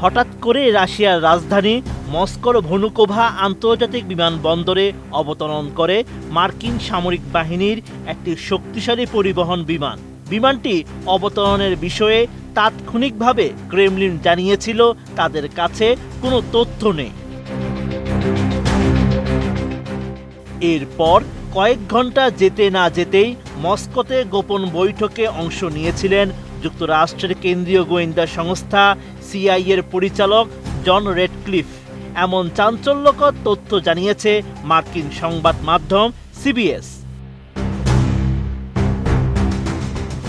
হঠাৎ করে রাশিয়ার রাজধানী মস্কোর ভনুকোভা আন্তর্জাতিক বিমানবন্দরে অবতরণ করে মার্কিন সামরিক বাহিনীর একটি শক্তিশালী পরিবহন বিমান। বিমানটি অবতরণের বিষয়ে তাৎক্ষণিকভাবে ক্রেমলিন জানিয়েছিল তাদের কাছে কোনো তথ্য নেই। এরপর কয়েক ঘন্টা যেতে না যেতেই মস্কোতে গোপন বৈঠকে অংশ নিয়েছিলেন যুক্তরাষ্ট্রের কেন্দ্রীয় গোয়েন্দা সংস্থা সিআইএর পরিচালক জন রেডক্লিফ। এমন চাঞ্চল্যকর তথ্য জানিয়েছে মার্কিন সংবাদ মাধ্যম সিবিএস।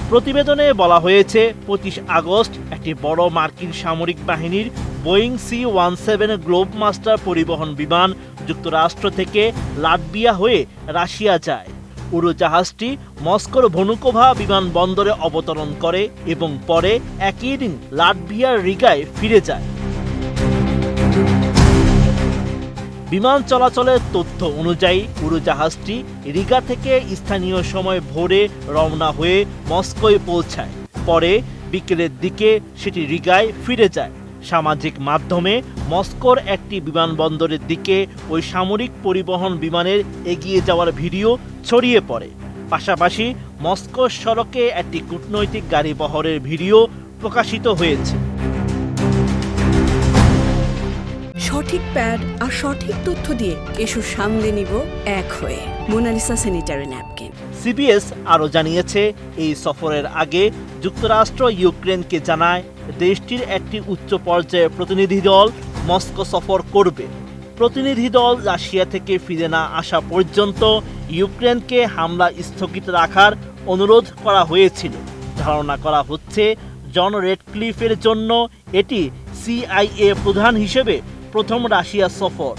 প্রতিবেদনে বলা হয়েছে 25 আগস্ট একটি বড় মার্কিন সামরিক বাহিনীর বোয়িং C-17 গ্লোবমাস্টার পরিবহন বিমান যুক্তরাষ্ট্র থেকে লাটভিয়া হয়ে রাশিয়া যায়। উড়োজাহাজটি মস্কোর ভনুকোভা বিমানবন্দরে অবতরণ করে এবং পরে একই দিন লাটভিয়ার রিগায় ফিরে যায়। বিমান চলাচলের তথ্য অনুযায়ী উড়োজাহাজটি রিগা থেকে স্থানীয় সময় ভোরে রওনা হয়ে মস্কোয় পৌঁছায়। পরে বিকেলের দিকে সেটি রিগায় ফিরে যায়। সামাজিক মাধ্যমে মস্কোর একটি বিমানবন্দরের দিকে ওই সামরিক পরিবহন বিমানের এগিয়ে যাওয়ার ভিডিও ছড়িয়ে পড়ে। পাশাপাশি মস্কোর সড়কে একটি কূটনৈতিক গাড়ি বহরের ভিডিও প্রকাশিত হয়েছে। সঠিক প্যাড আর সঠিক তথ্য দিয়ে এসব সামলে নিব এক হয়ে। Mona Lisa sanitary napkin. সিবিএস আরও জানিয়েছে, এই সফরের আগে যুক্তরাষ্ট্র ইউক্রেনকে জানায় দেশটির একটি উচ্চ পর্যায়ের প্রতিনিধি দল মস্কো সফর করবে। প্রতিনিধি দল রাশিয়া থেকে ফিরে না আসা পর্যন্ত ইউক্রেনকে হামলা স্থগিত রাখার অনুরোধ করা হয়েছিল। ধারণা করা হচ্ছে জন রেডক্লিফের জন্য এটি সিআইএ প্রধান হিসেবে প্রথম রাশিয়া সফর।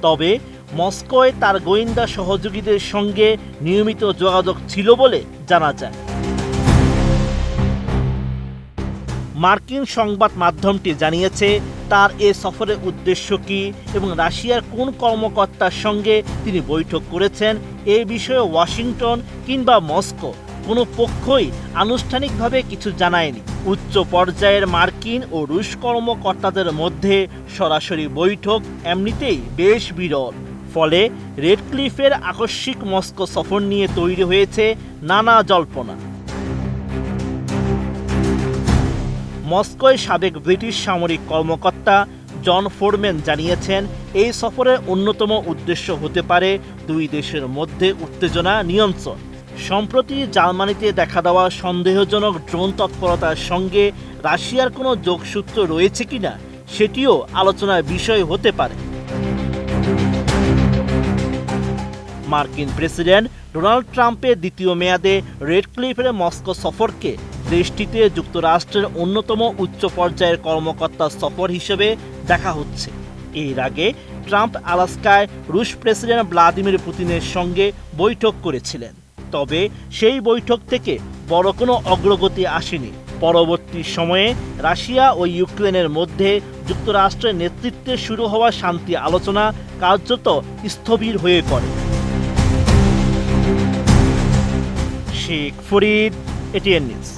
তবে মস্কোয় তার গোয়েন্দা সহযোগীদের সঙ্গে নিয়মিত যোগাযোগ ছিল বলে জানা যায়। মার্কিন সংবাদ মাধ্যমটি জানিয়েছে তার এ সফরের উদ্দেশ্য কী এবং রাশিয়ার কোন কর্মকর্তার সঙ্গে তিনি বৈঠক করেছেন এ বিষয়ে ওয়াশিংটন কিংবা মস্কো কোনো পক্ষই আনুষ্ঠানিকভাবে কিছু জানায়নি। উচ্চ পর্যায়ের মার্কিন ও রুশ কর্মকর্তাদের মধ্যে সরাসরি বৈঠক এমনিতেই বেশ বিরল। ফলে রেডক্লিফের আকস্মিক মস্কো সফর নিয়ে তৈরি হয়েছে নানা জল্পনা। মস্কোয় সাবেক ব্রিটিশ সামরিক কর্মকর্তা জন ফোরম্যান জানিয়েছেন, এই সফরের অন্যতম উদ্দেশ্য হতে পারে দুই দেশের মধ্যে উত্তেজনা নিয়ন্ত্রণ। সম্প্রতি জার্মানিতে দেখা দেওয়া সন্দেহজনক ড্রোন তৎপরতার সঙ্গে রাশিয়ার কোনো যোগসূত্র রয়েছে কিনা সেটিও আলোচনার বিষয় হতে পারে। মার্কিন প্রেসিডেন্ট ডোনাল্ড ট্রাম্পের দ্বিতীয় মেয়াদে রেডক্লিফের মস্কো সফরকে দেশটিতে যুক্তরাষ্ট্রের অন্যতম উচ্চ পর্যায়ের কর্মকর্তার সফর হিসেবে দেখা হচ্ছে। এর আগে ট্রাম্প আলাস্কায় রুশ প্রেসিডেন্ট ভ্লাদিমির পুতিনের সঙ্গে বৈঠক করেছিলেন। তবে সেই বৈঠক থেকে বড় কোনো অগ্রগতি আসেনি। পরবর্তী সময়ে রাশিয়া ও ইউক্রেনের মধ্যে যুক্তরাষ্ট্রের নেতৃত্বে শুরু হওয়া শান্তি আলোচনা কার্যত স্থবির হয়ে পড়ে। Sheikh Farid, ATN news.